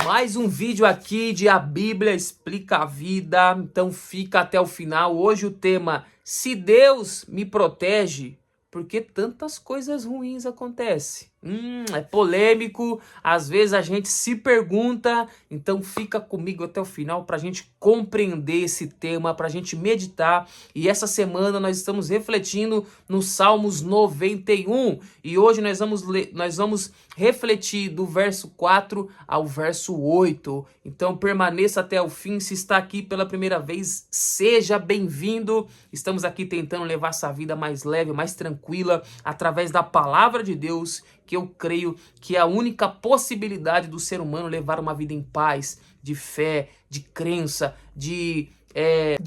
Mais um vídeo aqui de A Bíblia Explica a Vida, então fica até o final. Hoje o tema, se Deus me protege, por que tantas coisas ruins acontecem? É polêmico, às vezes a gente se pergunta, então fica comigo até o final para a gente compreender esse tema, para a gente meditar. E essa semana nós estamos refletindo no Salmos 91 e hoje nós vamos refletir do verso 4 ao verso 8. Então permaneça até o fim. Se está aqui pela primeira vez, seja bem-vindo. Estamos aqui tentando levar essa vida mais leve, mais tranquila, através da palavra de Deus, que eu creio que é a única possibilidade do ser humano levar uma vida em paz, de fé, de crença, de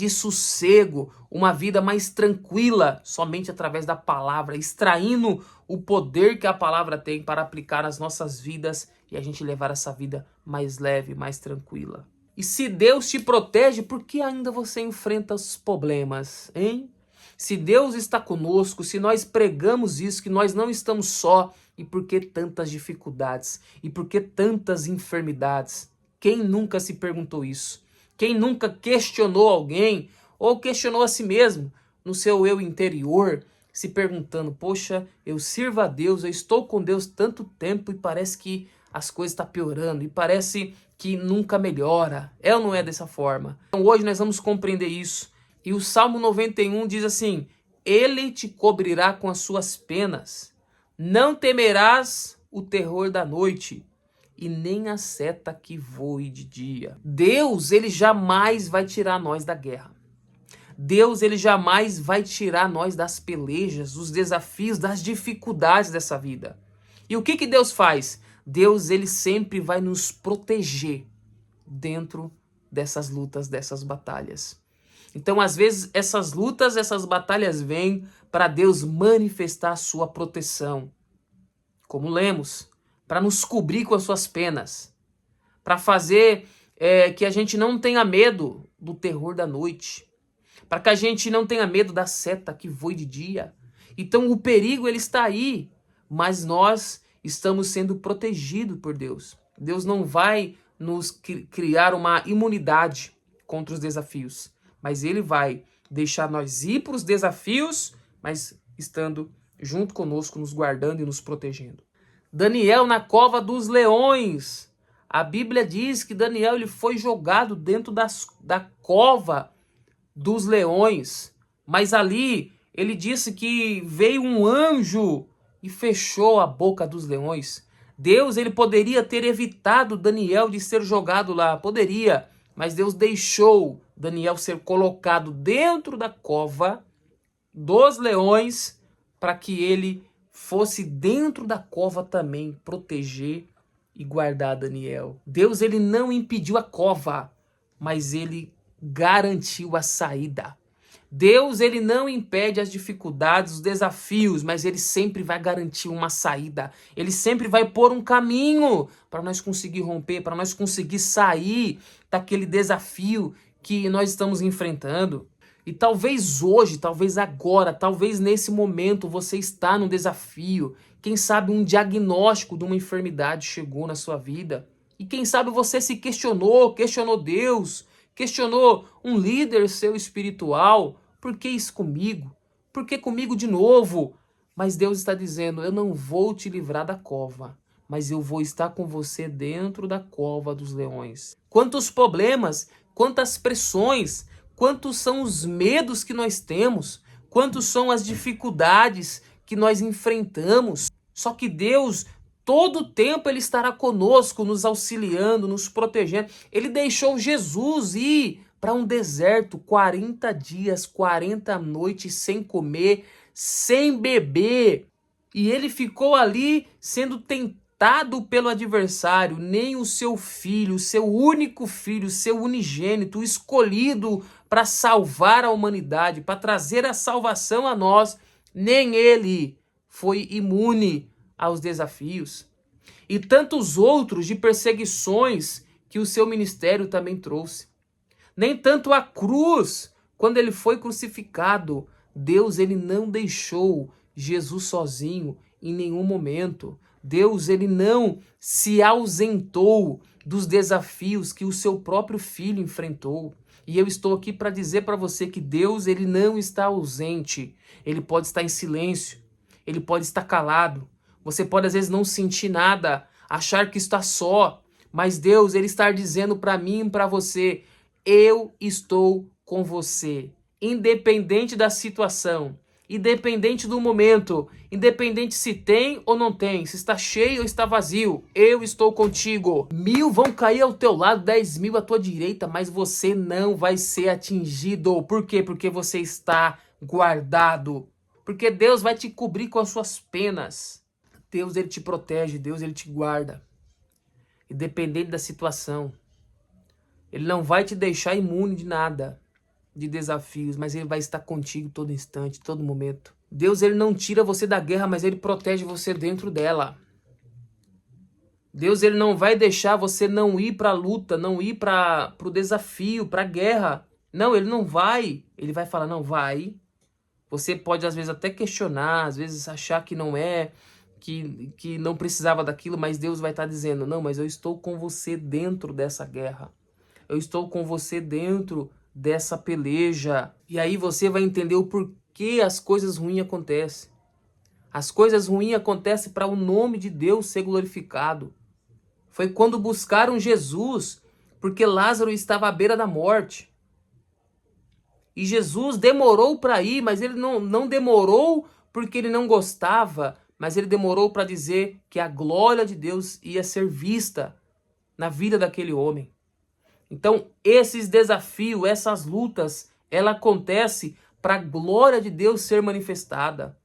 sossego, uma vida mais tranquila, somente através da palavra, extraindo o poder que a palavra tem para aplicar nas nossas vidas e a gente levar essa vida mais leve, mais tranquila. E se Deus te protege, por que ainda você enfrenta os problemas, hein? Se Deus está conosco, se nós pregamos isso, que nós não estamos só, e por que tantas dificuldades? E por que tantas enfermidades? Quem nunca se perguntou isso? Quem nunca questionou alguém ou questionou a si mesmo no seu eu interior, se perguntando, poxa, eu sirvo a Deus, eu estou com Deus tanto tempo e parece que as coisas estão piorando e parece que nunca melhora. É ou não é dessa forma? Então hoje nós vamos compreender isso. E o Salmo 91 diz assim, Ele te cobrirá com as suas penas, não temerás o terror da noite, e nem a seta que voe de dia. Deus, ele jamais vai tirar nós da guerra. Deus, ele jamais vai tirar nós das pelejas, dos desafios, das dificuldades dessa vida. E o que Deus faz? Deus, ele sempre vai nos proteger dentro dessas lutas, dessas batalhas. Então, às vezes, essas lutas, essas batalhas vêm para Deus manifestar a sua proteção. Como lemos, para nos cobrir com as suas penas, para fazer que a gente não tenha medo do terror da noite, para que a gente não tenha medo da seta que voe de dia. Então o perigo ele está aí, mas nós estamos sendo protegidos por Deus. Deus não vai nos criar uma imunidade contra os desafios, mas ele vai deixar nós ir para os desafios, mas estando junto conosco, nos guardando e nos protegendo. Daniel na cova dos leões. A Bíblia diz que Daniel ele foi jogado dentro da cova dos leões. Mas ali ele disse que veio um anjo e fechou a boca dos leões. Deus ele poderia ter evitado Daniel de ser jogado lá. Poderia, mas Deus deixou Daniel ser colocado dentro da cova dos leões para que ele fosse dentro da cova também proteger e guardar Daniel. Deus ele não impediu a cova, mas ele garantiu a saída. Deus ele não impede as dificuldades, os desafios, mas ele sempre vai garantir uma saída. Ele sempre vai pôr um caminho para nós conseguir romper, para nós conseguir sair daquele desafio que nós estamos enfrentando. E talvez hoje, talvez agora, talvez nesse momento você está num desafio. Quem sabe um diagnóstico de uma enfermidade chegou na sua vida. E quem sabe você se questionou Deus, questionou um líder seu espiritual. Por que isso comigo? Por que comigo de novo? Mas Deus está dizendo, eu não vou te livrar da cova, mas eu vou estar com você dentro da cova dos leões. Quantos problemas, quantas pressões, quantos são os medos que nós temos, quantos são as dificuldades que nós enfrentamos. Só que Deus, todo o tempo, ele estará conosco, nos auxiliando, nos protegendo. Ele deixou Jesus ir para um deserto, 40 dias, 40 noites, sem comer, sem beber. E ele ficou ali sendo tentado pelo adversário. Nem o seu filho, seu único filho, seu unigênito, escolhido para salvar a humanidade, para trazer a salvação a nós, nem ele foi imune aos desafios. E tantos outros de perseguições que o seu ministério também trouxe. Nem tanto a cruz, quando ele foi crucificado, Deus ele não deixou Jesus sozinho em nenhum momento. Deus ele não se ausentou dos desafios que o seu próprio filho enfrentou. E eu estou aqui para dizer para você que Deus, ele não está ausente. Ele pode estar em silêncio, ele pode estar calado. Você pode às vezes não sentir nada, achar que está só, mas Deus, ele está dizendo para mim e para você: eu estou com você, independente da situação, independente do momento, independente se tem ou não tem, se está cheio ou está vazio, eu estou contigo. 1000 vão cair ao teu lado, 10.000 à tua direita, mas você não vai ser atingido. Por quê? Porque você está guardado. Porque Deus vai te cobrir com as suas penas. Deus, ele te protege, Deus, ele te guarda. Independente da situação. Ele não vai te deixar imune de nada, de desafios, mas ele vai estar contigo todo instante, todo momento. Deus, ele não tira você da guerra, mas ele protege você dentro dela. Deus, ele não vai deixar você não ir para a luta, não ir para o desafio, para a guerra. Não, ele não vai. Ele vai falar, não, vai. Você pode às vezes até questionar, às vezes achar que não é, que não precisava daquilo, mas Deus vai estar dizendo, não, mas eu estou com você dentro dessa guerra. Eu estou com você dentro dessa peleja. E aí você vai entender o porquê as coisas ruins acontecem. As coisas ruins acontecem para o nome de Deus ser glorificado. Foi quando buscaram Jesus, porque Lázaro estava à beira da morte. E Jesus demorou para ir, mas ele não demorou porque ele não gostava, mas ele demorou para dizer que a glória de Deus ia ser vista na vida daquele homem. Então, esses desafios, essas lutas, ela acontece para a glória de Deus ser manifestada.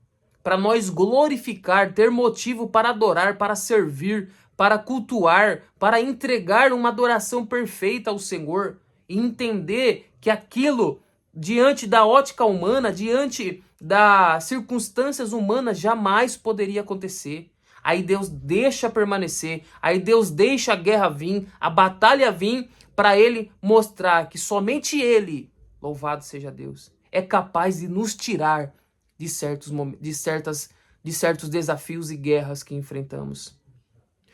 Para nós glorificar, ter motivo para adorar, para servir, para cultuar, para entregar uma adoração perfeita ao Senhor. E entender que aquilo, diante da ótica humana, diante das circunstâncias humanas, jamais poderia acontecer. Aí Deus deixa permanecer, aí Deus deixa a guerra vir, a batalha vir, para ele mostrar que somente ele, louvado seja Deus, é capaz de nos tirar de certos desafios e guerras que enfrentamos.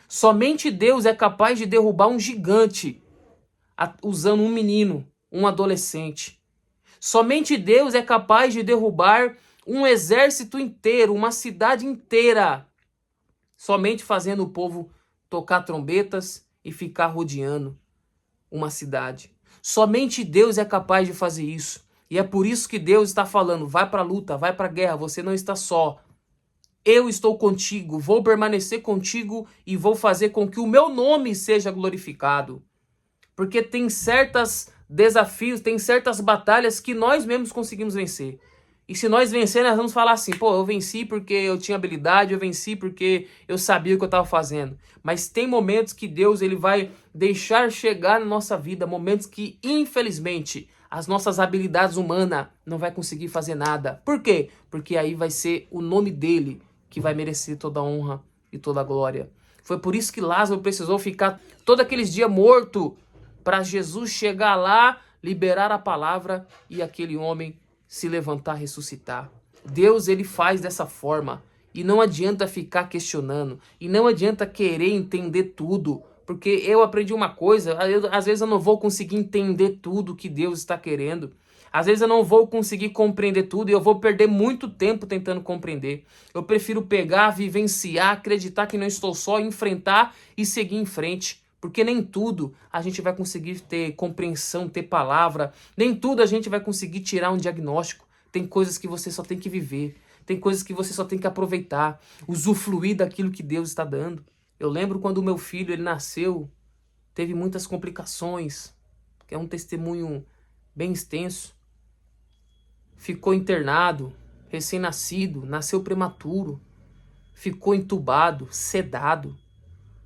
Somente Deus é capaz de derrubar um gigante usando um menino, um adolescente. Somente Deus é capaz de derrubar um exército inteiro, uma cidade inteira, somente fazendo o povo tocar trombetas e ficar rodeando uma cidade. Somente Deus é capaz de fazer isso. E é por isso que Deus está falando, vai para a luta, vai para a guerra, você não está só. Eu estou contigo, vou permanecer contigo e vou fazer com que o meu nome seja glorificado. Porque tem certos desafios, tem certas batalhas que nós mesmos conseguimos vencer. E se nós vencer, nós vamos falar assim, pô, eu venci porque eu tinha habilidade, eu venci porque eu sabia o que eu estava fazendo. Mas tem momentos que Deus, ele vai deixar chegar na nossa vida, momentos que, infelizmente, as nossas habilidades humanas não vai conseguir fazer nada. Por quê? Porque aí vai ser o nome dele que vai merecer toda a honra e toda a glória. Foi por isso que Lázaro precisou ficar todos aqueles dias morto, para Jesus chegar lá, liberar a palavra e aquele homem se levantar, ressuscitar. Deus, ele faz dessa forma. E não adianta ficar questionando. E não adianta querer entender tudo. Porque eu aprendi uma coisa, às vezes eu não vou conseguir entender tudo que Deus está querendo. Às vezes eu não vou conseguir compreender tudo e eu vou perder muito tempo tentando compreender. Eu prefiro pegar, vivenciar, acreditar que não estou só, enfrentar e seguir em frente. Porque nem tudo a gente vai conseguir ter compreensão, ter palavra. Nem tudo a gente vai conseguir tirar um diagnóstico. Tem coisas que você só tem que viver. Tem coisas que você só tem que aproveitar. Usufruir daquilo que Deus está dando. Eu lembro quando o meu filho ele nasceu, teve muitas complicações. Que é um testemunho bem extenso. Ficou internado, recém-nascido, nasceu prematuro. Ficou entubado, sedado.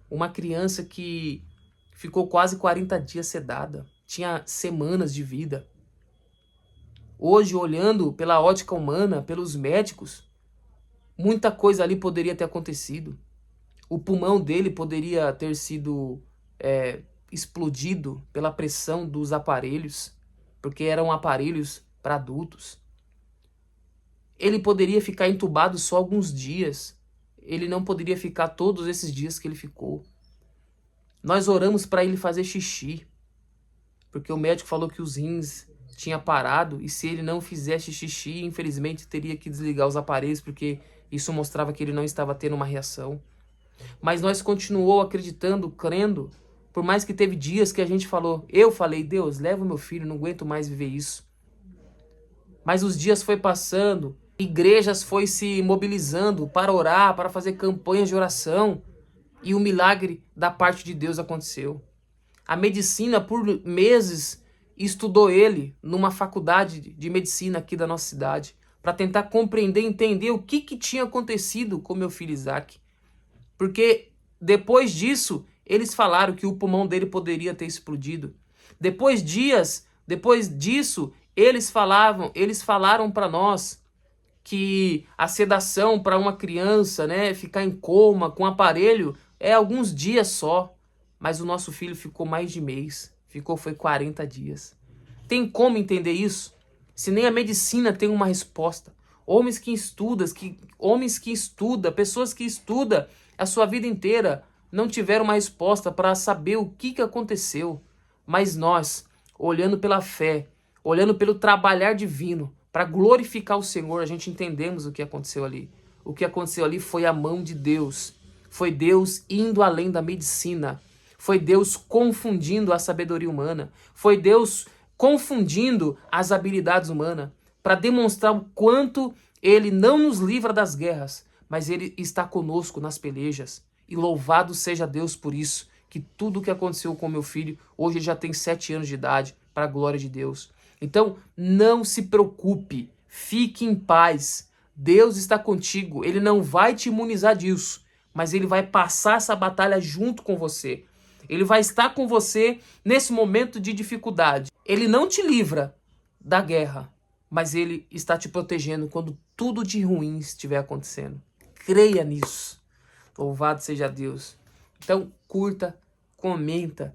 Uma criança que ficou quase 40 dias sedada. Tinha semanas de vida. Hoje, olhando pela ótica humana, pelos médicos, muita coisa ali poderia ter acontecido. O pulmão dele poderia ter sido explodido pela pressão dos aparelhos, porque eram aparelhos para adultos. Ele poderia ficar entubado só alguns dias. Ele não poderia ficar todos esses dias que ele ficou. Nós oramos para ele fazer xixi, porque o médico falou que os rins tinha parado e se ele não fizesse xixi, infelizmente teria que desligar os aparelhos, porque isso mostrava que ele não estava tendo uma reação. Mas nós continuou acreditando, crendo, por mais que teve dias que a gente falou, eu falei, Deus, leva o meu filho, não aguento mais viver isso. Mas os dias foi passando, igrejas foi se mobilizando para orar, para fazer campanhas de oração, e o milagre da parte de Deus aconteceu. A medicina, por meses, estudou ele numa faculdade de medicina aqui da nossa cidade, para tentar compreender, entender o que tinha acontecido com meu filho Isaac. Porque depois disso, eles falaram que o pulmão dele poderia ter explodido. Depois disso, eles falaram para nós que a sedação para uma criança, né, ficar em coma com aparelho é alguns dias só. Mas o nosso filho ficou mais de mês. Foi 40 dias. Tem como entender isso? Se nem a medicina tem uma resposta. Homens que estudam, pessoas que estudam a sua vida inteira, não tiveram uma resposta para saber o que aconteceu. Mas nós, olhando pela fé, olhando pelo trabalhar divino, para glorificar o Senhor, a gente entendemos o que aconteceu ali. O que aconteceu ali foi a mão de Deus. Foi Deus indo além da medicina. Foi Deus confundindo a sabedoria humana. Foi Deus confundindo as habilidades humanas para demonstrar o quanto Ele não nos livra das guerras, mas Ele está conosco nas pelejas. E louvado seja Deus por isso, que tudo o que aconteceu com meu filho, hoje ele já tem 7 anos de idade, para a glória de Deus. Então, não se preocupe, fique em paz. Deus está contigo, Ele não vai te imunizar disso, mas Ele vai passar essa batalha junto com você. Ele vai estar com você nesse momento de dificuldade. Ele não te livra da guerra, mas Ele está te protegendo quando tudo de ruim estiver acontecendo. Creia nisso. Louvado seja Deus. Então, curta, comenta.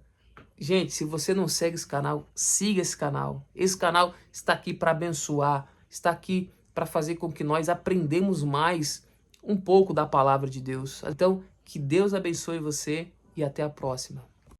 Gente, se você não segue esse canal, siga esse canal. Esse canal está aqui para abençoar, está aqui para fazer com que nós aprendamos mais um pouco da palavra de Deus. Então, que Deus abençoe você e até a próxima.